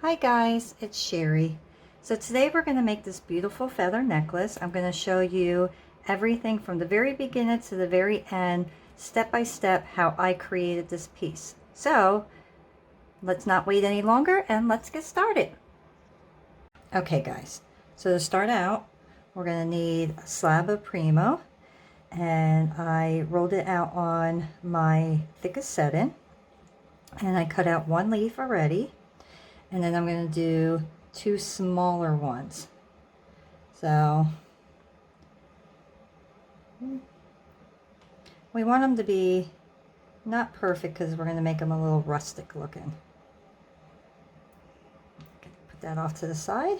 Hi guys, it's Sherry. So today we're going to make this beautiful feather necklace. I'm going to show you everything from the very beginning to the very end, step by step, how I created this piece. So let's not wait any longer and let's get started. Okay guys, so to start out, we're going to need a slab of Primo, and I rolled it out on my thickest setting, and I cut out one leaf already. And then I'm going to do two smaller ones. So we want them to be not perfect because we're going to make them a little rustic looking. Okay, put that off to the side.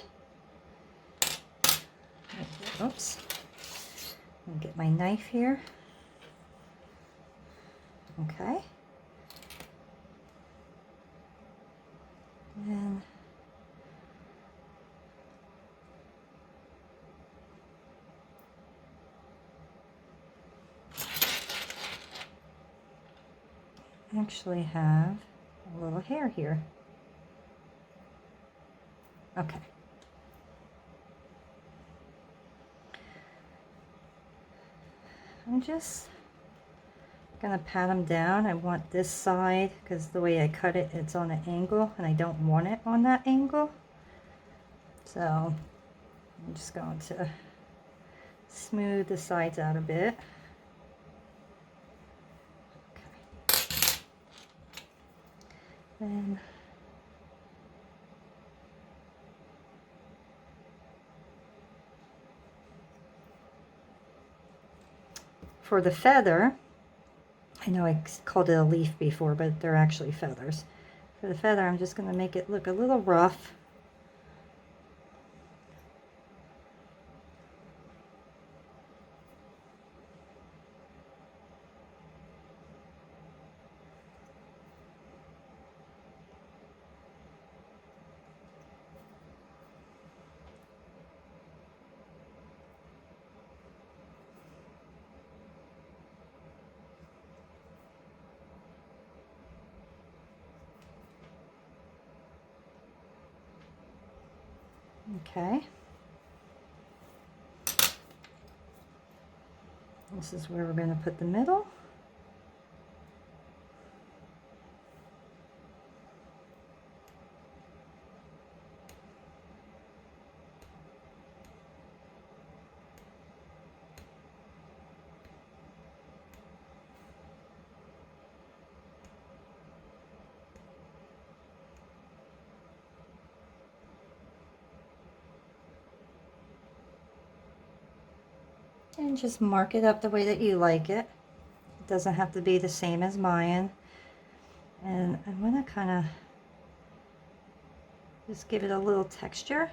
Oops. Let me get my knife here. Okay. And actually have a little hair here. Okay. I'm just gonna pat them down. I want this side because the way I cut it, it's on an angle, and I don't want it on that angle. So I'm just going to smooth the sides out a bit. Okay. Then for the feather, I know I called it a leaf before, but they're actually feathers. For the feather, I'm just going to make it look a little rough. Okay. This is where we're going to put the middle. And just mark it up the way that you like it. It doesn't have to be the same as mine. And I'm going to kind of just give it a little texture.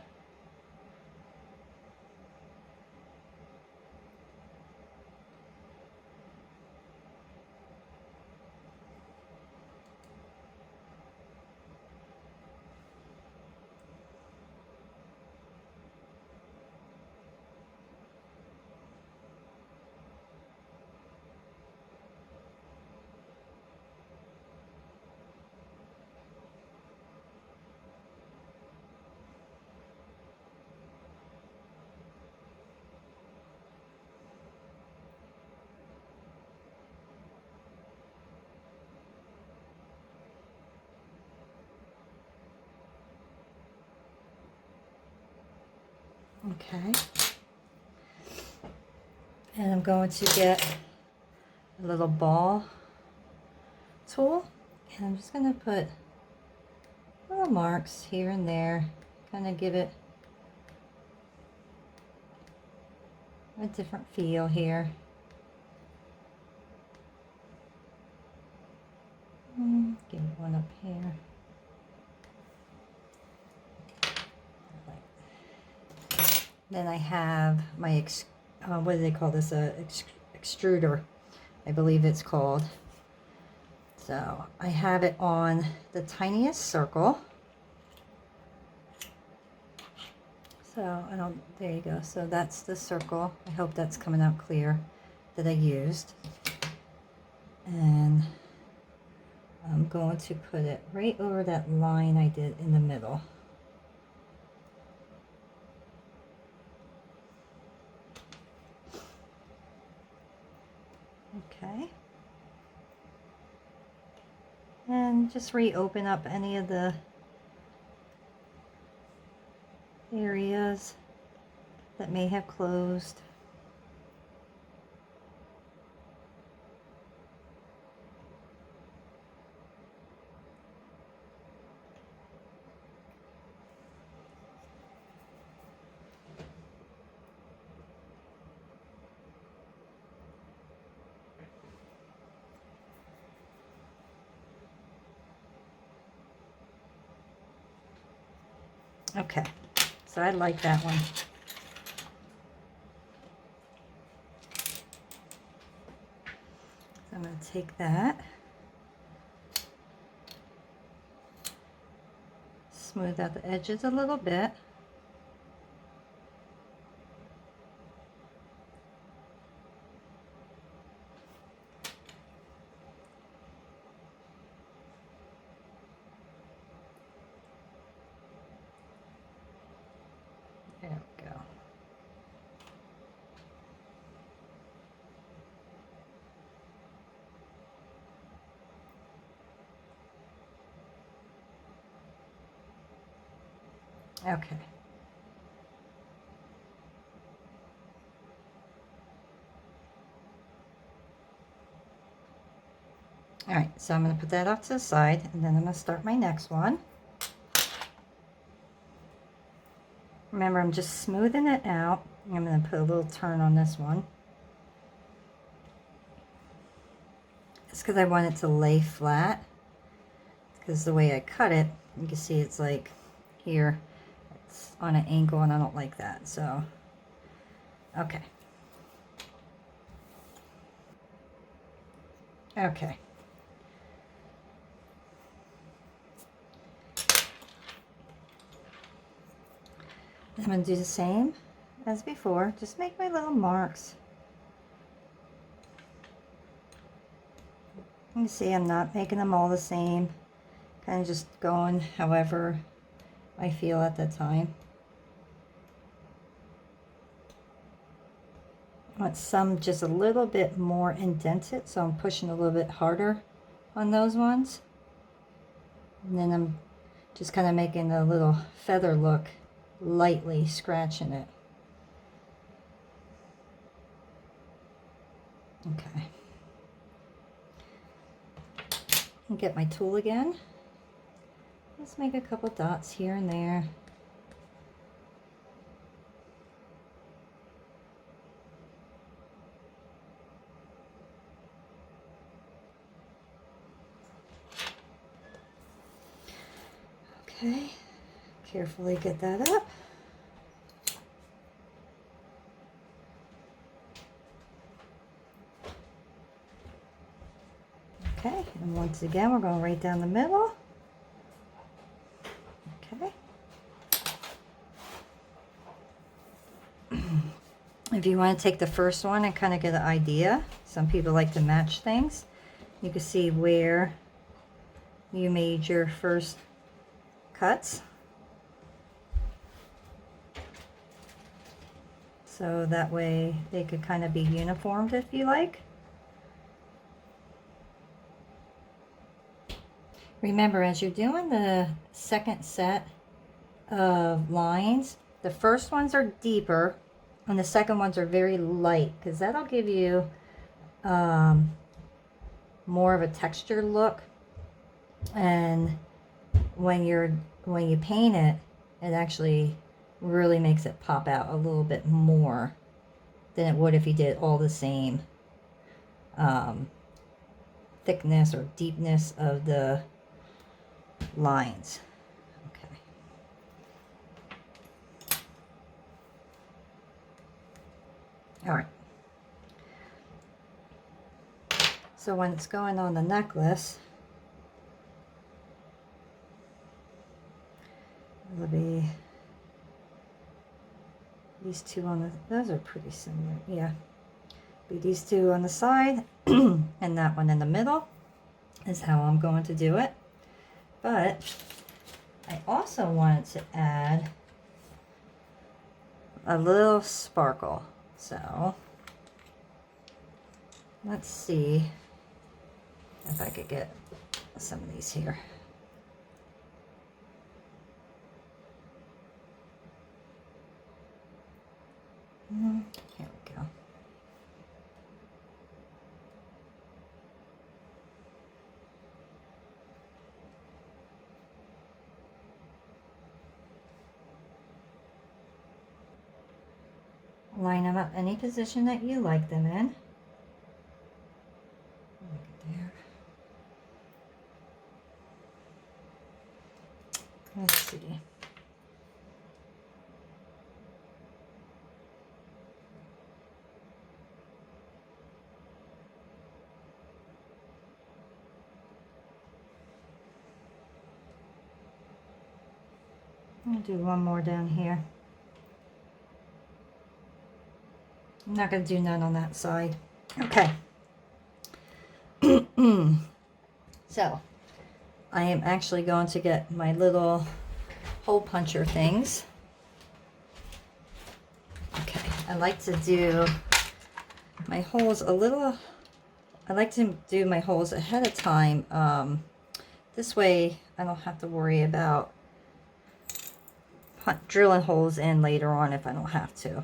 Okay. And I'm going to get a little ball tool, and I'm just going to put little marks here and there, kind of give it a different feel here. Give it one up here. Then I have my, what do they call this? Extruder, I believe it's called. So I have it on the tiniest circle. So there you go. So that's the circle. I hope that's coming out clear that I used. And I'm going to put it right over that line I did in the middle. and just reopen up any of the areas that may have closed. Okay, so I like that one. So I'm going to take that, smooth out the edges a little bit. There we go. Okay. All right, so I'm going to put that off to the side, and then I'm going to start my next one. Remember, I'm just smoothing it out. I'm going to put a little turn on this one. It's because I want it to lay flat. Because the way I cut it, you can see it's like here. It's on an angle, and I don't like that. So, okay. Okay. I'm going to do the same as before. Just make my little marks. You see, I'm not making them all the same. Kind of just going however I feel at the time. I want some just a little bit more indented, so I'm pushing a little bit harder on those ones. And then I'm just kind of making a little feather look, lightly scratching it. Okay. And get my tool again. Let's make a couple dots here and there. Okay, carefully get that up. Okay, and once again, we're going right down the middle. Okay. If you want to take the first one and kind of get an idea, some people like to match things. You can see where you made your first cuts. So that way they could kind of be uniformed if you like. Remember, as you're doing the second set of lines, the first ones are deeper and the second ones are very light, because that'll give you more of a textured look. And when you paint it, it actually really makes it pop out a little bit more than it would if you did all the same thickness or deepness of the lines. Okay. All right. So when it's going on the necklace, it'll be these two on the, those are pretty similar, yeah. Be these two on the side and that one in the middle is how I'm going to do it. But I also wanted to add a little sparkle. So let's see if I could get some of these here. Here we go. Line them up any position that you like them in. Look at there. Let's see. I'll do one more down here. I'm not going to do none on that side. Okay. So, I am actually going to get my little hole puncher things. Okay, I like to do my holes a little, I like to do my holes ahead of time. This way I don't have to worry about drilling holes in later on if I don't have to.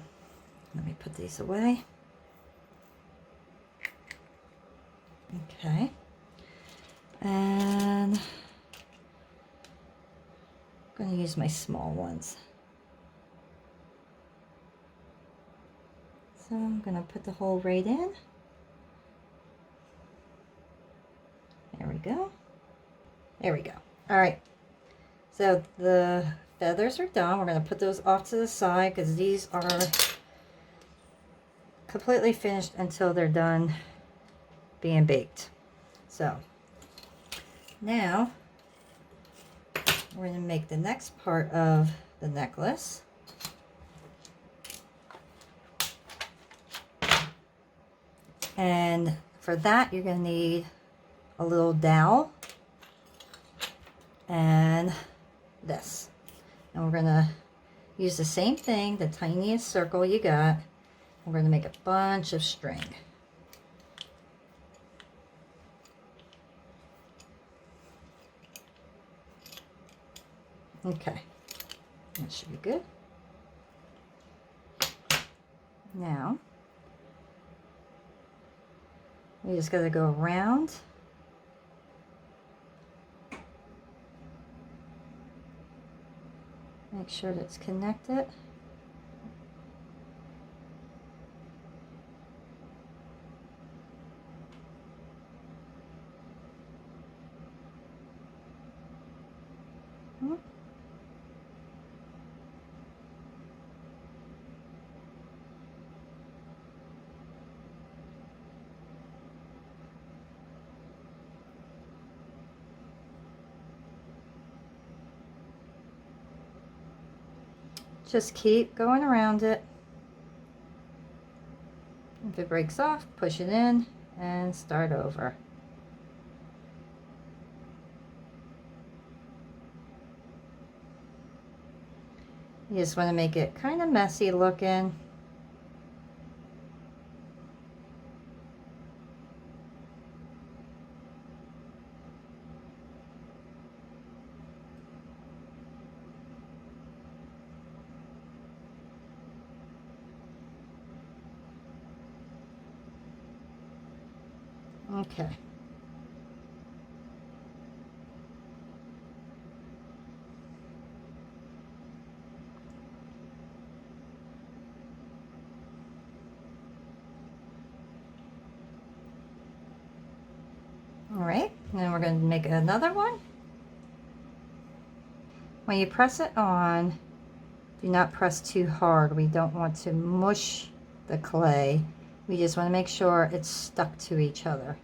Let me put these away. Okay. And I'm going to use my small ones. So I'm going to put the hole right in. There we go. There we go. All right. So the feathers are done. We're going to put those off to the side because these are completely finished until they're done being baked. So now we're going to make the next part of the necklace. And for that you're going to need a little dowel and this. And we're going to use the same thing, the tiniest circle you got. We're going to make a bunch of string. Okay, that should be good. Now, we just got to go around. Make sure that it's connected. Just keep going around it. If it breaks off, push it in and start over. You just want to make it kind of messy looking. Okay. All right, and then we're going to make another one. When you press it on, do not press too hard. We don't want to mush the clay. We just want to make sure it's stuck to each other.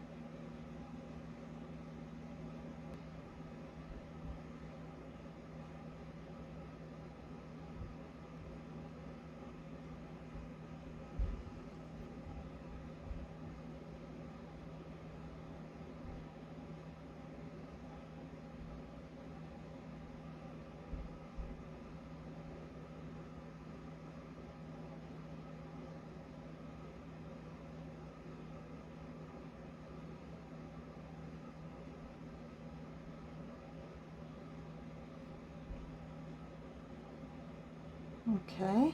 Okay.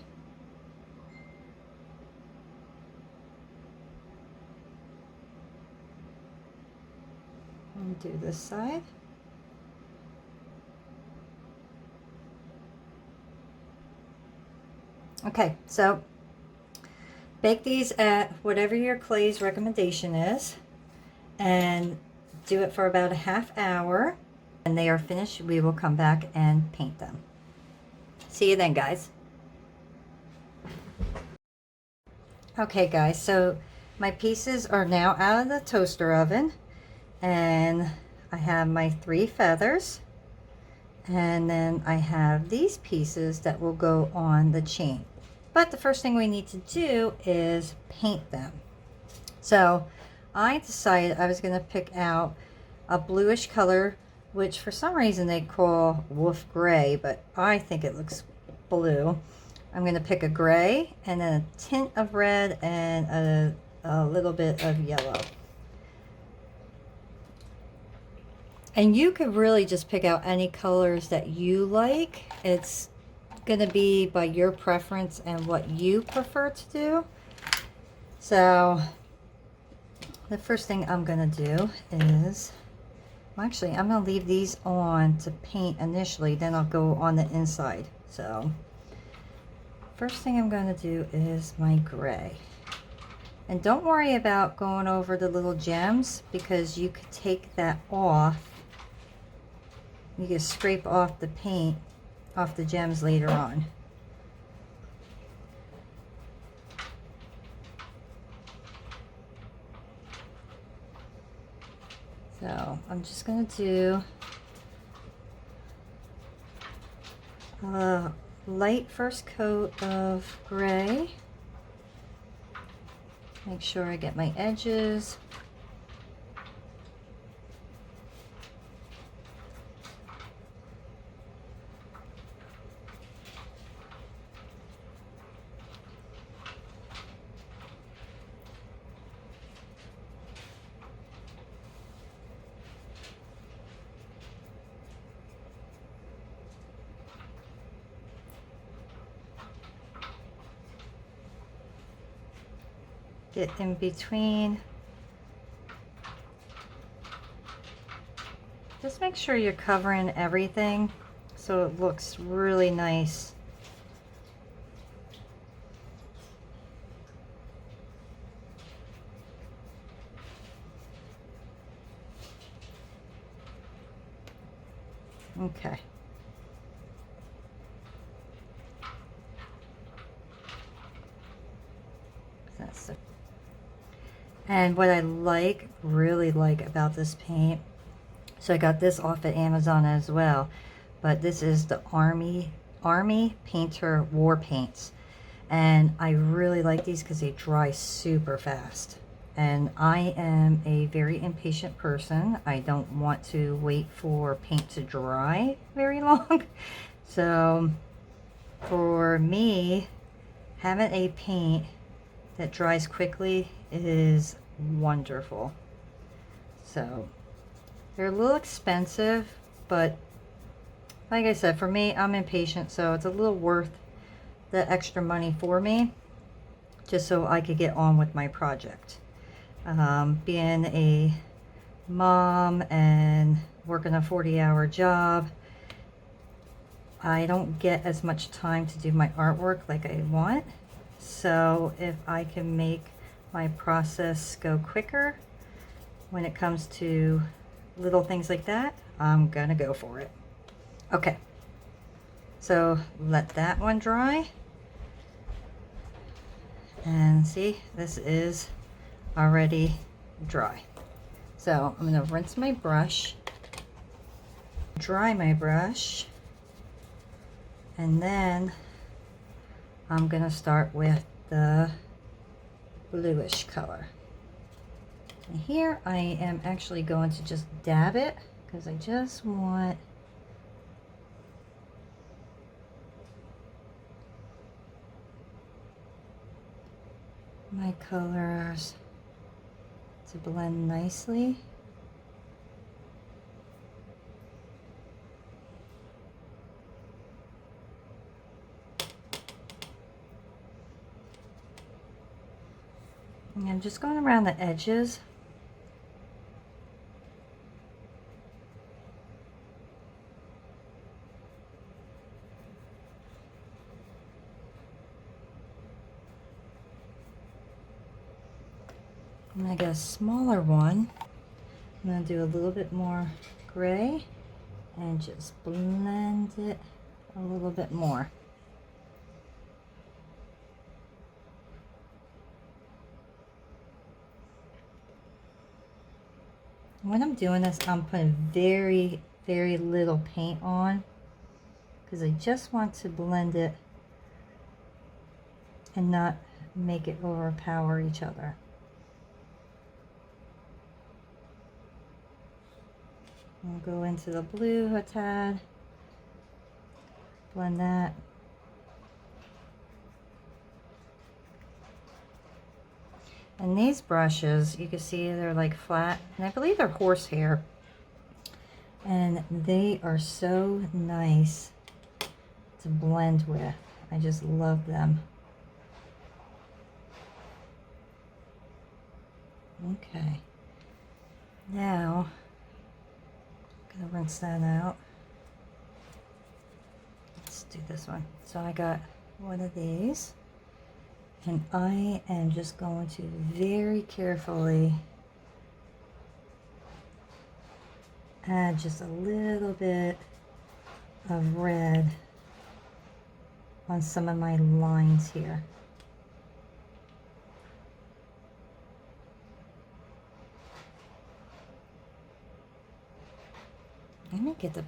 And do this side. Okay, so bake these at whatever your clay's recommendation is, and do it for about a half hour. When they are finished, we will come back and paint them. See you then, guys. Okay, guys, so my pieces are now out of the toaster oven, and I have my 3 feathers, and then I have these pieces that will go on the chain. But the first thing we need to do is paint them. So I decided I was going to pick out a bluish color, which for some reason they call wolf gray, but I think it looks blue. I'm going to pick a gray and then a tint of red and a little bit of yellow. And you could really just pick out any colors that you like. It's going to be by your preference and what you prefer to do. So the first thing I'm going to do is, well, actually, I'm going to leave these on to paint initially, then I'll go on the inside. So first thing I'm going to do is my gray. And don't worry about going over the little gems, because you could take that off. You can scrape off the paint off the gems later on. So I'm just going to do a light first coat of gray. Make sure I get my edges. Get in between. Just make sure you're covering everything so it looks really nice. Okay. That's it. And what I really like about this paint, so I got this off at Amazon as well, but this is the Army Painter War Paints. And I really like these because they dry super fast. And I am a very impatient person. I don't want to wait for paint to dry very long. So for me, having a paint that dries quickly is wonderful. So they're a little expensive, but like I said, for me, I'm impatient, so it's a little worth the extra money for me, just so I could get on with my project. Being a mom and working a 40-hour job, I don't get as much time to do my artwork like I want. So if I can make my process go quicker when it comes to little things like that, I'm gonna go for it. Okay, so let that one dry. And see, this is already dry. So I'm gonna rinse my brush, dry my brush, and then I'm gonna start with the bluish color. And here I am actually going to just dab it because I just want my colors to blend nicely. And I'm just going around the edges. I'm going to get a smaller one. I'm going to do a little bit more gray and just blend it a little bit more. When I'm doing this, I'm putting very, very little paint on because I just want to blend it and not make it overpower each other. I'll go into the blue a tad, blend that. And these brushes, you can see they're like flat, and I believe they're horsehair. And they are so nice to blend with. I just love them. Okay. Now, I'm gonna rinse that out. Let's do this one. So I got one of these. And I am just going to very carefully add just a little bit of red on some of my lines here. Let me get the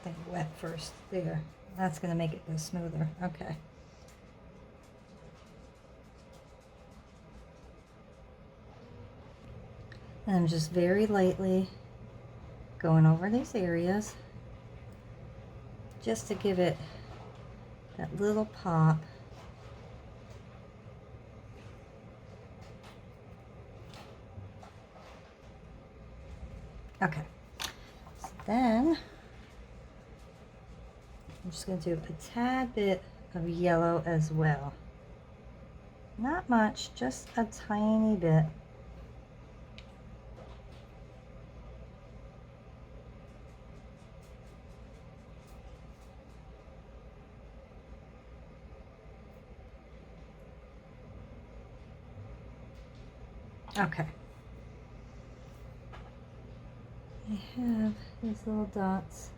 thing wet first. There. That's going to make it go smoother. Okay. And I'm just very lightly going over these areas just to give it that little pop. Okay, so then I'm just going to do a tad bit of yellow as well. Not much, just a tiny bit. Okay. I have these little dots.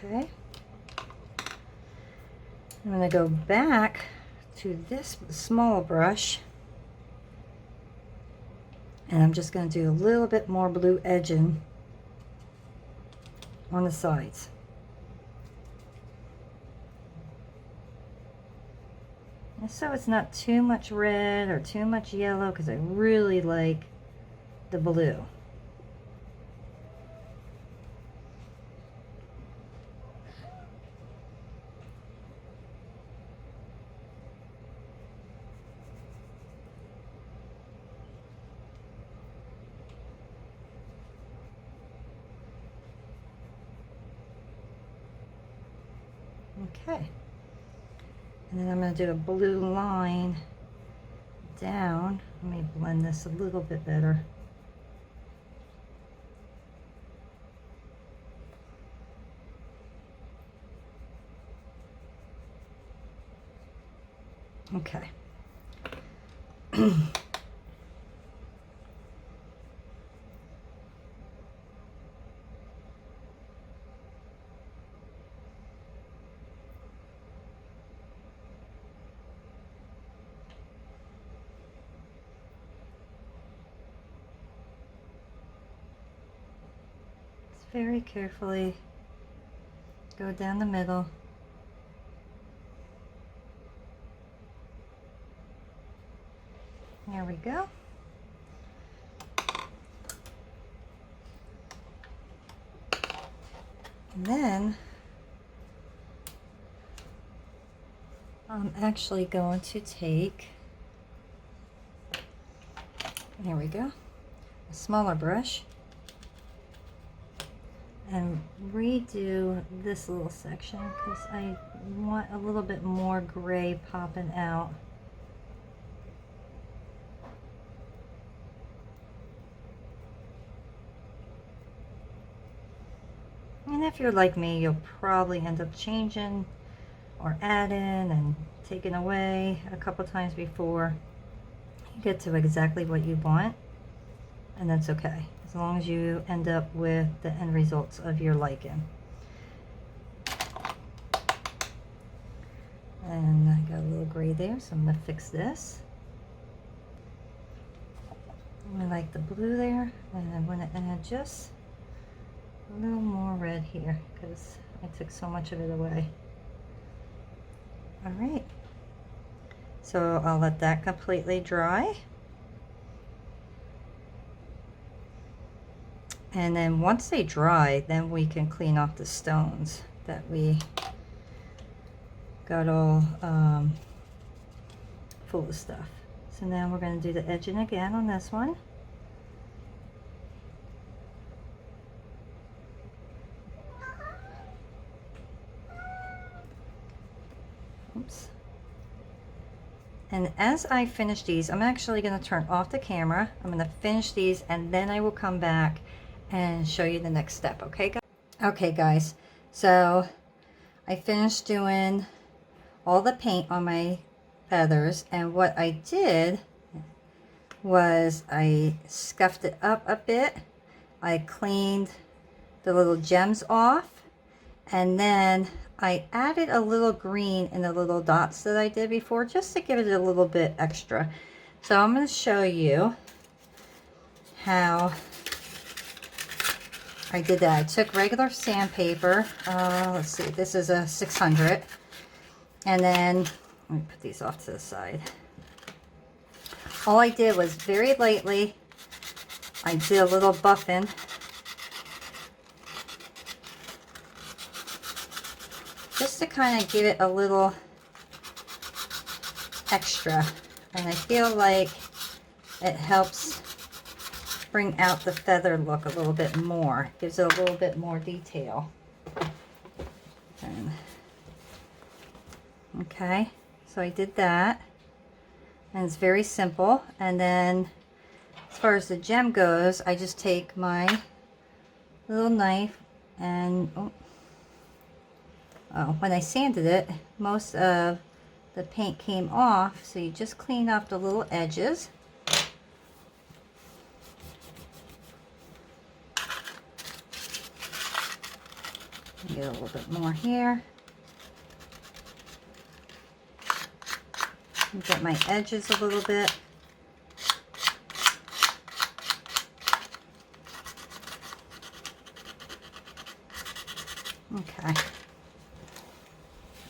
Okay. I'm going to go back to this small brush, and I'm just going to do a little bit more blue edging on the sides. And so it's not too much red or too much yellow, because I really like the blue. Okay. And then I'm going to do a blue line down. Let me blend this a little bit better. Okay. Very carefully go down the middle. There we go. And then I'm actually going to take, there we go, a smaller brush. and redo this little section because I want a little bit more gray popping out. And if you're like me, you'll probably end up changing or adding and taking away a couple times before you get to exactly what you want, and that's okay as long as you end up with the end results of your liking. And I got a little gray there, so I'm going to fix this. I like the blue there, and I'm going to add just a little more red here because I took so much of it away. All right, so I'll let that completely dry. And then once they dry, then we can clean off the stones that we got all full of stuff. So now we're going to do the edging again on this one. Oops. And as I finish these, I'm actually going to turn off the camera. I'm going to finish these and then I will come back and show you the next step. Okay, guys? Okay, guys. So I finished doing all the paint on my feathers, and what I did was I scuffed it up a bit. I cleaned the little gems off, and then I added a little green in the little dots that I did before just to give it a little bit extra. So I'm going to show you how I did that. I took regular sandpaper. Let's see, this is a 600. And then, let me put these off to the side. All I did was very lightly, I did a little buffing. Just to kind of give it a little extra. And I feel like it helps bring out the feather look a little bit more. Gives it a little bit more detail. And, okay, so I did that. And it's very simple. And then as far as the gem goes, I just take my little knife and when I sanded it, most of the paint came off, so you just clean off the little edges. Get a little bit more here. Get my edges a little bit. Okay.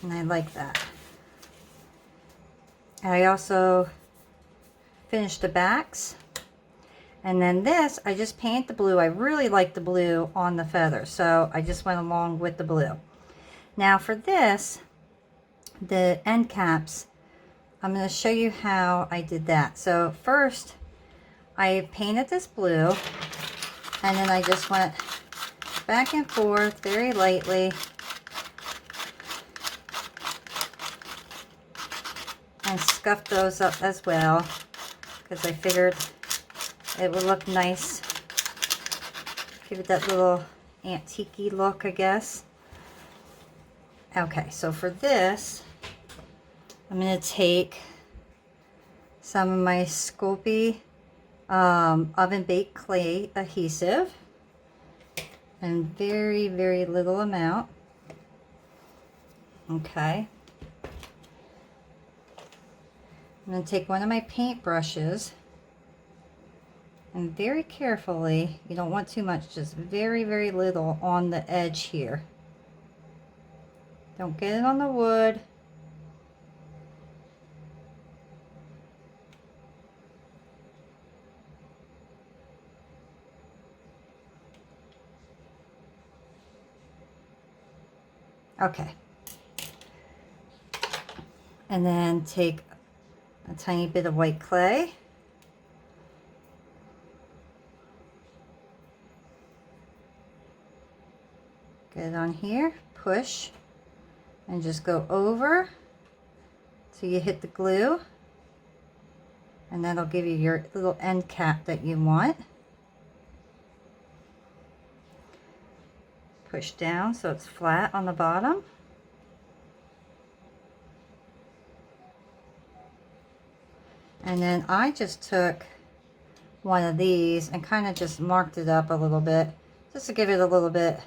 And I like that. I also finished the backs. And then this, I just paint the blue. I really like the blue on the feather, so I just went along with the blue. Now for this, the end caps, I'm going to show you how I did that. So first, I painted this blue, and then I just went back and forth very lightly. And scuffed those up as well, because I figured it would look nice. Give it that little antique-y look, I guess. Okay, so for this, I'm going to take some of my Sculpey oven baked clay adhesive, and very, very little amount. Okay. I'm going to take one of my paint brushes and very carefully, you don't want too much, just very, very little on the edge here. Don't get it on the wood. Okay. And then take a tiny bit of white clay. Get it on here, push, and just go over till you hit the glue. And that'll give you your little end cap that you want. Push down so it's flat on the bottom. And then I just took one of these and kind of just marked it up a little bit, just to give it a little bit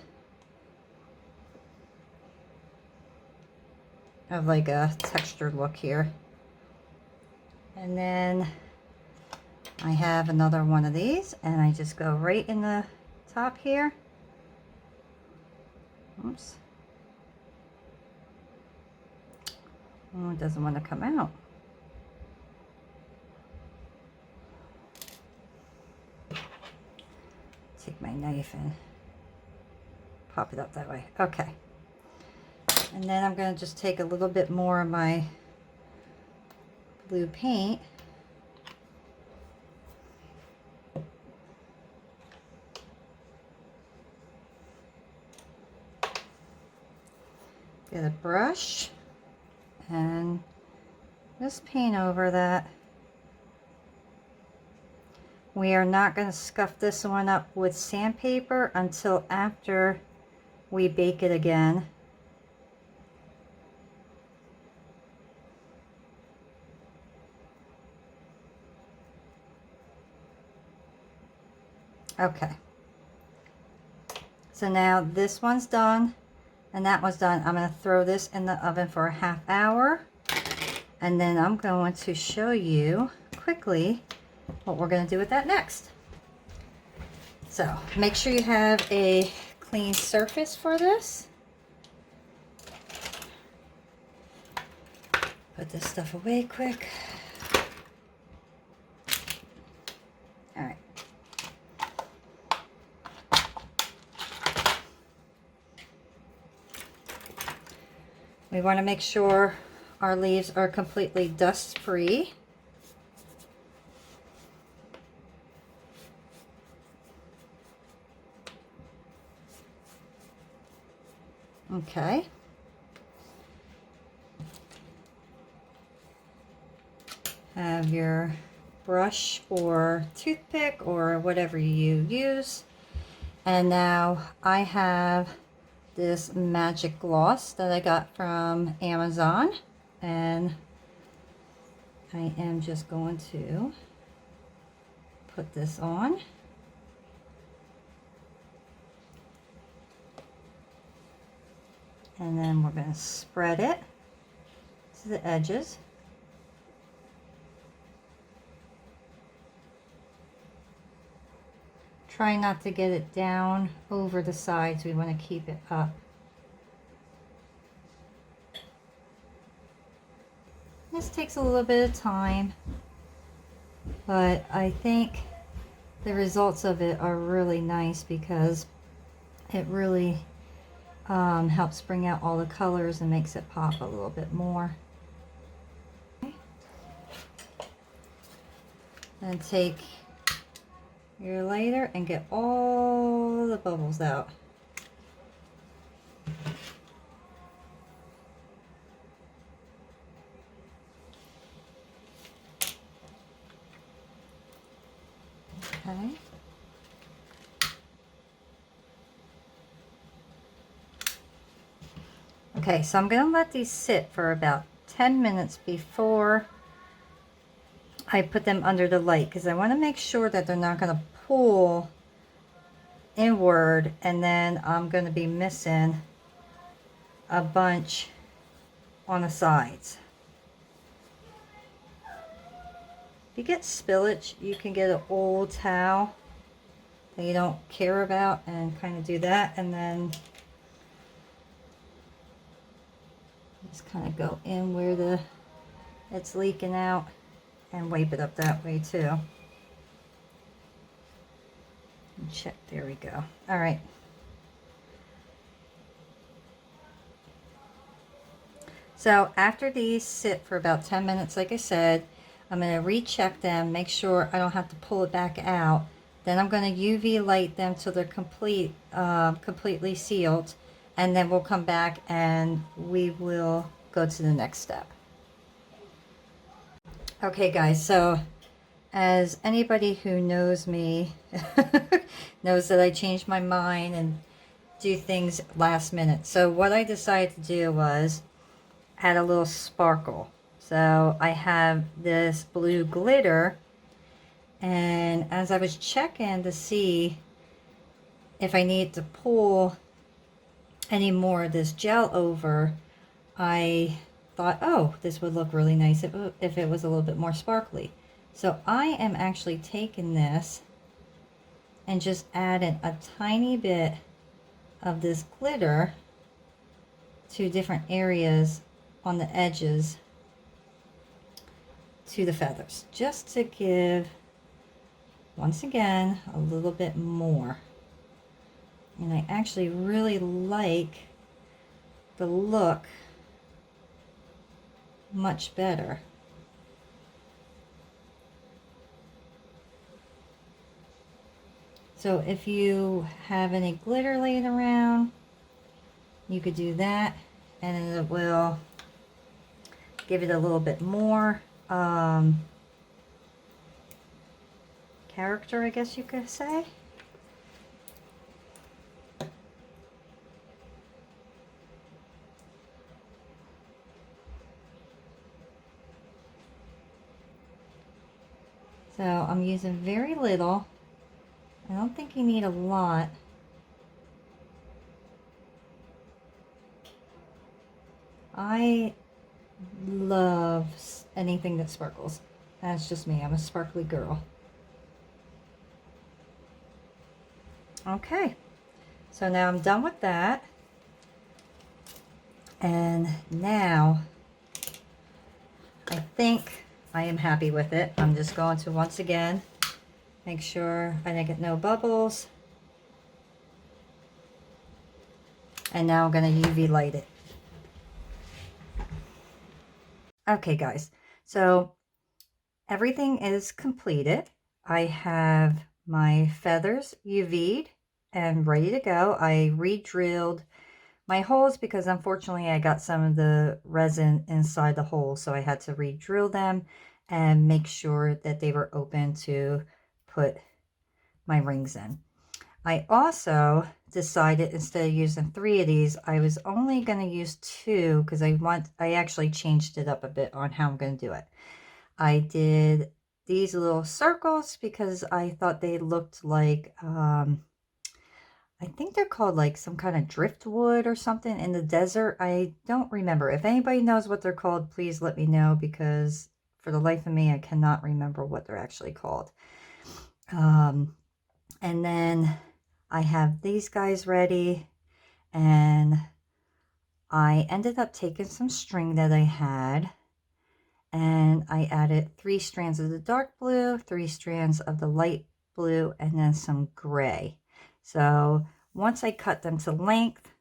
of like a textured look here. And then I have another one of these, and I just go right in the top here. Oops. Oh, it doesn't want to come out. Take my knife and pop it up that way. Okay. And then I'm going to just take a little bit more of my blue paint. Get a brush and just paint over that. We are not going to scuff this one up with sandpaper until after we bake it again. Okay. So now this one's done and that one's done. I'm going to throw this in the oven for a half hour. And then I'm going to show you quickly what we're going to do with that next. So make sure you have a clean surface for this. Put this stuff away quick. All right. We want to make sure our leaves are completely dust free. Okay. Have your brush or toothpick or whatever you use. And now I have this magic gloss that I got from Amazon, and I am just going to put this on. And then we're going to spread it to the edges. Try not to get it down over the sides. We want to keep it up. This takes a little bit of time, but I think the results of it are really nice because it really helps bring out all the colors and makes it pop a little bit more. Then take your lighter and get all the bubbles out. Okay. Okay, so I'm going to let these sit for about 10 minutes before I put them under the light, because I want to make sure that they're not going to pull inward and then I'm going to be missing a bunch on the sides. If you get spillage, you can get an old towel that you don't care about and kind of do that, and then just kind of go in where it's leaking out and wipe it up that way too. And check, there we go. All right. So after these sit for about 10 minutes, like I said, I'm going to recheck them, make sure I don't have to pull it back out. Then I'm going to UV light them till they're completely sealed. and then we'll come back and we will go to the next step. Okay guys, so as anybody who knows me knows that I change my mind and do things last minute. So what I decided to do was add a little sparkle. So I have this blue glitter, and as I was checking to see if I need to pull any more of this gel over, I thought, oh, this would look really nice if it was a little bit more sparkly. So I am actually taking this and just adding a tiny bit of this glitter to different areas on the edges to the feathers, just to give, once again, a little bit more. And I actually really like the look much better. So if you have any glitter laying around, you could do that, and it will give it a little bit more character, I guess you could say. So I'm using very little. I don't think you need a lot. I love anything that sparkles. That's just me. I'm a sparkly girl. Okay, so now I'm done with that. And now I think I am happy with it. I'm just going to once again make sure I didn't get no bubbles. And now I'm going to UV light it. Okay guys, so everything is completed. I have my feathers UV'd and ready to go. I re-drilled my holes because unfortunately I got some of the resin inside the hole, so I had to re-drill them and make sure that they were open to put my rings in. I also decided, instead of using 3 of these, I was only going to use 2 because I actually changed it up a bit on how I'm going to do it. I did these little circles because I thought they looked like, I think they're called like some kind of driftwood or something in the desert. I don't remember. If anybody knows what they're called, please let me know, because for the life of me, I cannot remember what they're actually called. And then I have these guys ready, and I ended up taking some string that I had, and I added 3 strands of the dark blue, 3 strands of the light blue, and then some gray. So once I cut them to length,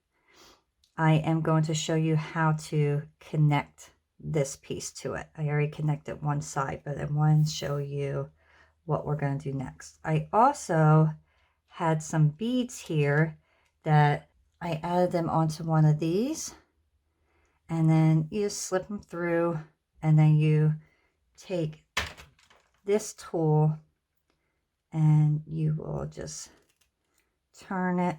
I am going to show you how to connect this piece to it. I already connected one side, but I want to show you what we're going to do next. I also had some beads here that I added them onto one of these, and then you just slip them through, and then you take this tool and you will just turn it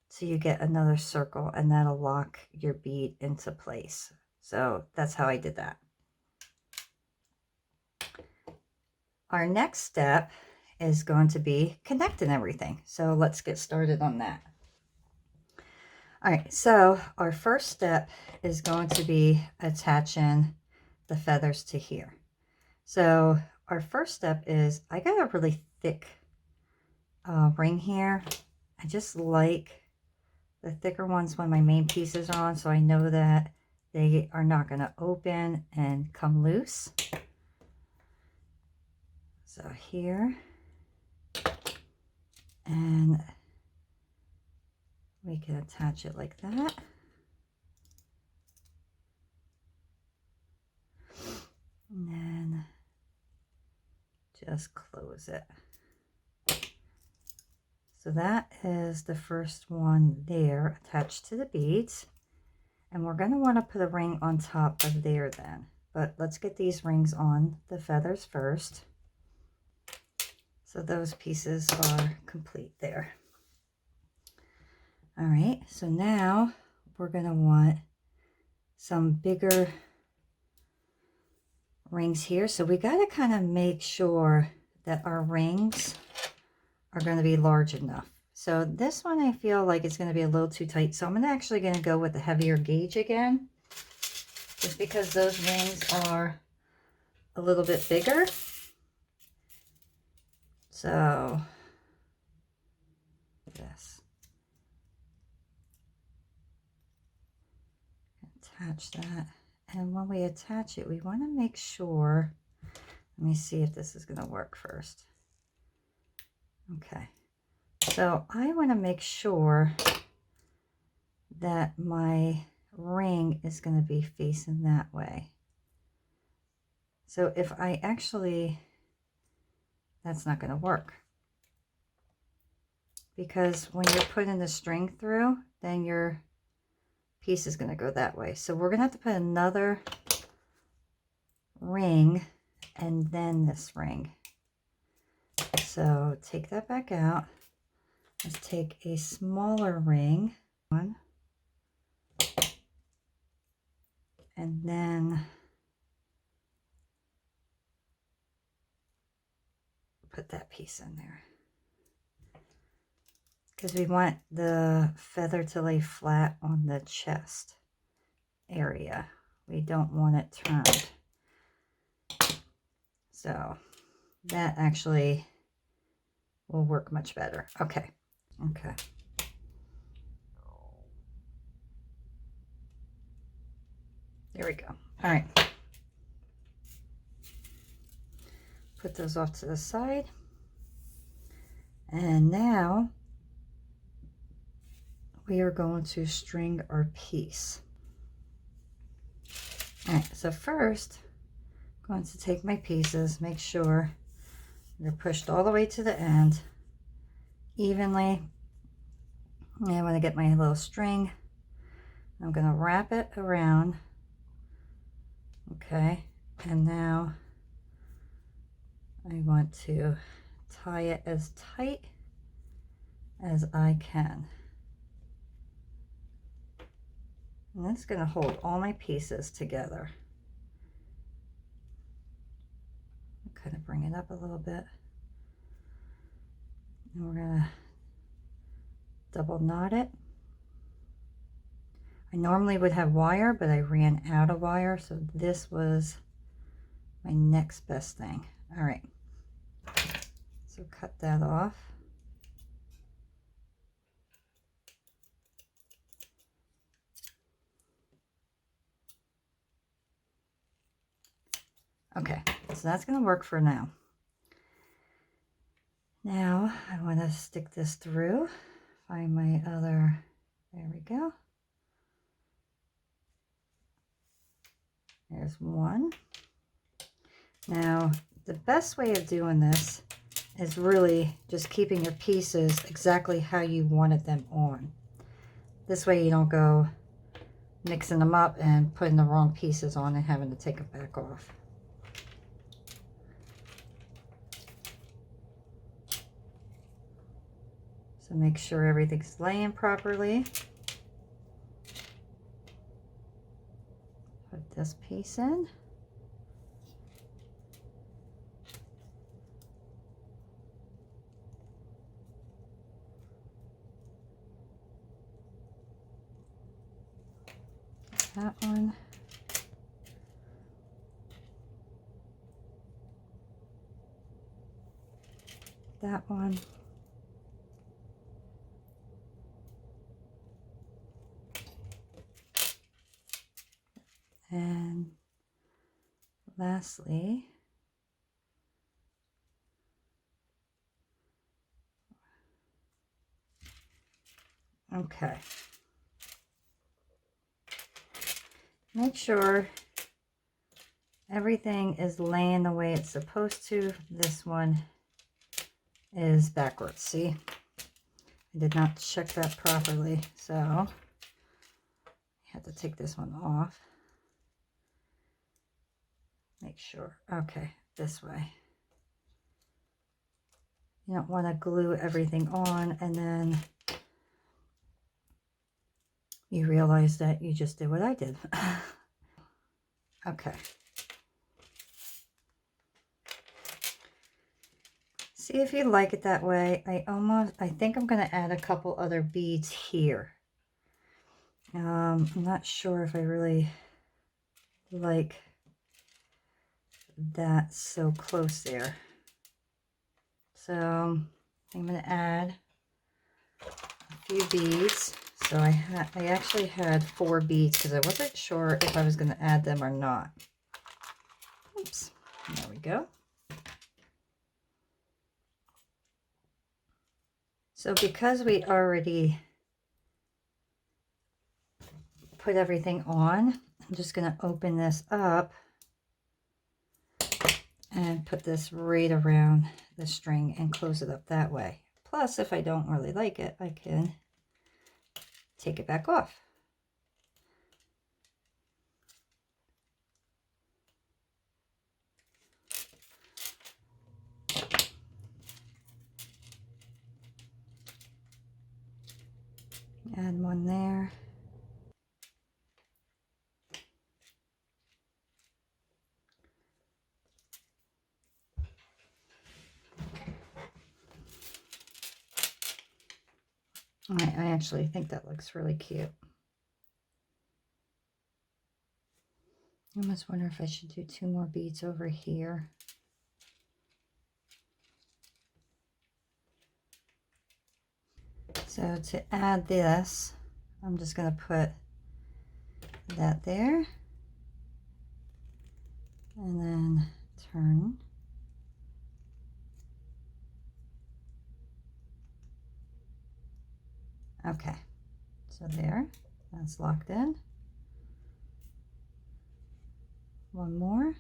so you get another circle, and that'll lock your bead into place. So that's how I did that. Our next step is going to be connecting everything. So let's get started on that. All right, so our first step is going to be attaching the feathers to here. So our first step is, I got a really thick ring here. I just like the thicker ones when my main piece is on, so I know that they are not going to open and come loose. So here, and we can attach it like that. And then just close it. So that is the first one there attached to the beads. And we're going to want to put a ring on top of there then. But let's get these rings on the feathers first. So those pieces are complete there. All right, so now we're going to want some bigger rings here. So we got to kind of make sure that our rings are going to be large enough. So this one I feel like it's going to be a little too tight. So I'm actually going to go with the heavier gauge again, just because those rings are a little bit bigger. So this. Attach that. And when we attach it, we want to make sure, let me see if this is going to work first. Okay. So I want to make sure that my ring is going to be facing that way. So if I actually, that's not going to work, because when you're putting the string through, then your piece is going to go that way. So we're going to have to put another ring and then this ring. So take that back out. Let's take a smaller ring, one, and then put that piece in there, because we want the feather to lay flat on the chest area. We don't want it turned. So that actually will work much better. Okay. Okay. There we go. All right. Put those off to the side. And now we are going to string our piece. All right, so first I'm going to take my pieces, make sure they're pushed all the way to the end evenly. And I want to get my little string. I'm going to wrap it around. Okay, and now I want to tie it as tight as I can. And that's going to hold all my pieces together. Kind of bring it up a little bit. And we're going to double knot it. I normally would have wire, but I ran out of wire, so this was my next best thing. All right. So cut that off. Okay, so that's going to work for now. Now I want to stick this through. Find my other, there we go. There's one. Now, the best way of doing this is really just keeping your pieces exactly how you wanted them on. This way you don't go mixing them up and putting the wrong pieces on and having to take them back off. So make sure everything's laying properly. Put this piece in. That one. That one. And lastly, okay. Make sure everything is laying the way it's supposed to. This one is backwards, see? I did not check that properly, so I have to take this one off. Make sure. Okay, this way. You don't want to glue everything on and then you realize that you just did what I did. Okay. See if you like it that way. I think I'm going to add a couple other beads here. I'm not sure if I really like that so close there. So I'm going to add a few beads. So I actually had 4 beads because I wasn't sure if I was going to add them or not. Oops. There we go. So because we already put everything on, I'm just going to open this up and put this right around the string and close it up that way. Plus, if I don't really like it, I can take it back off. Add one there. I actually think that looks really cute. I almost wonder if I should do 2 more beads over here. So to add this, I'm just going to put that there and then turn. Okay, so there, that's locked in. One more.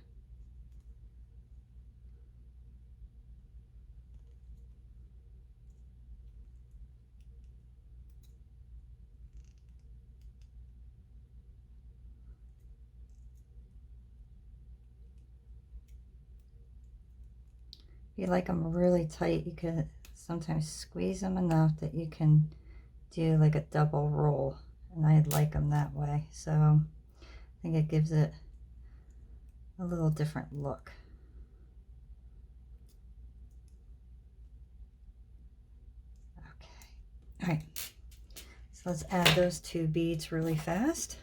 If you like them really tight, you can sometimes squeeze them enough that you can do like a double roll, and I like them that way. So I think it gives it a little different look. Okay, all right, so let's add those 2 beads really fast.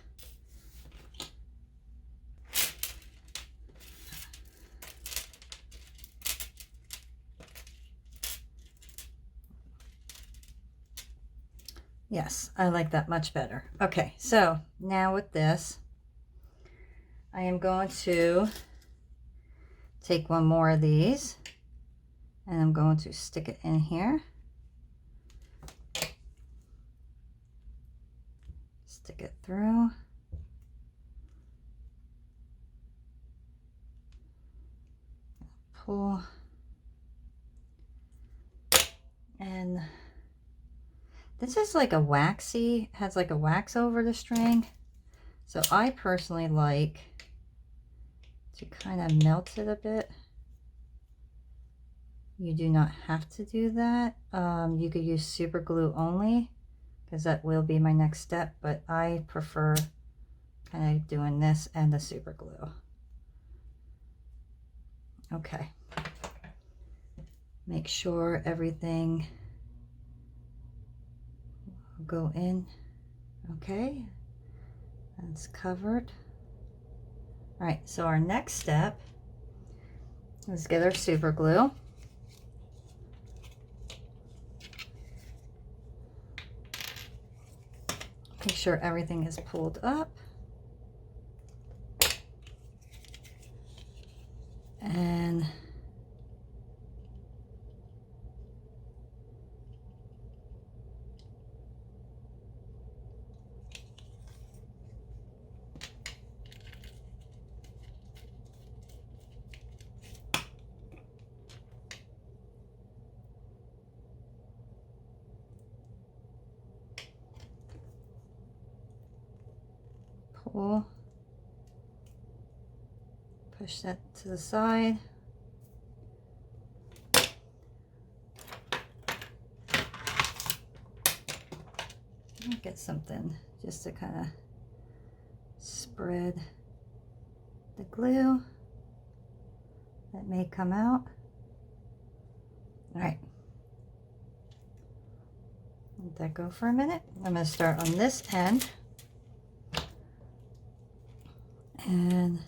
Yes, I like that much better. Okay, so now with this, I am going to take one more of these and I'm going to stick it in here. Stick it through. Pull. And this is like a waxy, has like a wax over the string. So I personally like to kind of melt it a bit. You do not have to do that. You could use super glue only because that will be my next step, but I prefer kind of doing this and the super glue. Okay. Make sure everything will go in. Okay. That's covered. All right, so our next step is get our super glue. Make sure everything is pulled up. And cool. Push that to the side. Get something just to kind of spread the glue that may come out. All right, let that go for a minute. I'm going to start on this end, and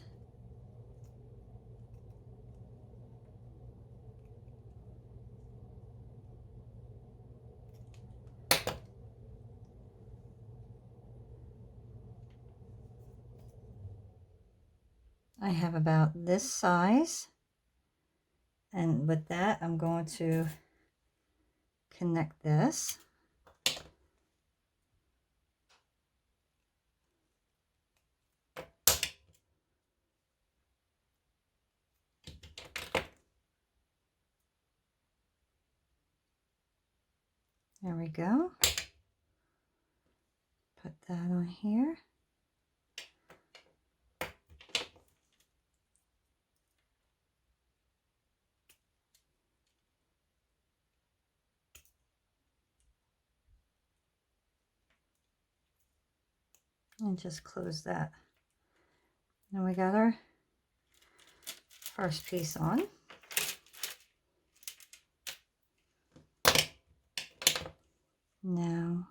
I have about this size, and with that I'm going to connect this. There we go. Put that on here. And just close that. Now we got our first piece on. Now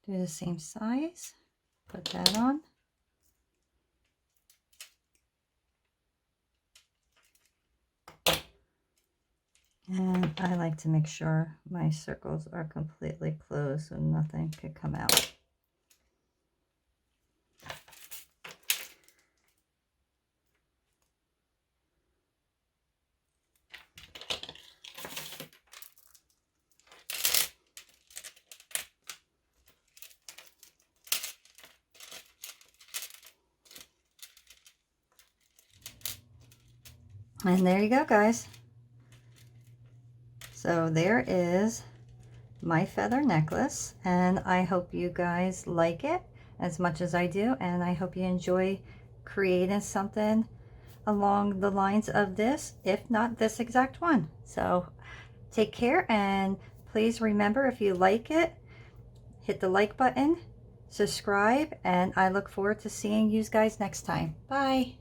do the same size, put that on. And I like to make sure my circles are completely closed so nothing could come out. And there you go, guys. So there is my feather necklace, and I hope you guys like it as much as I do, and I hope you enjoy creating something along the lines of this, if not this exact one. So take care, and please remember, if you like it, hit the like button, subscribe, and I look forward to seeing you guys next time. Bye.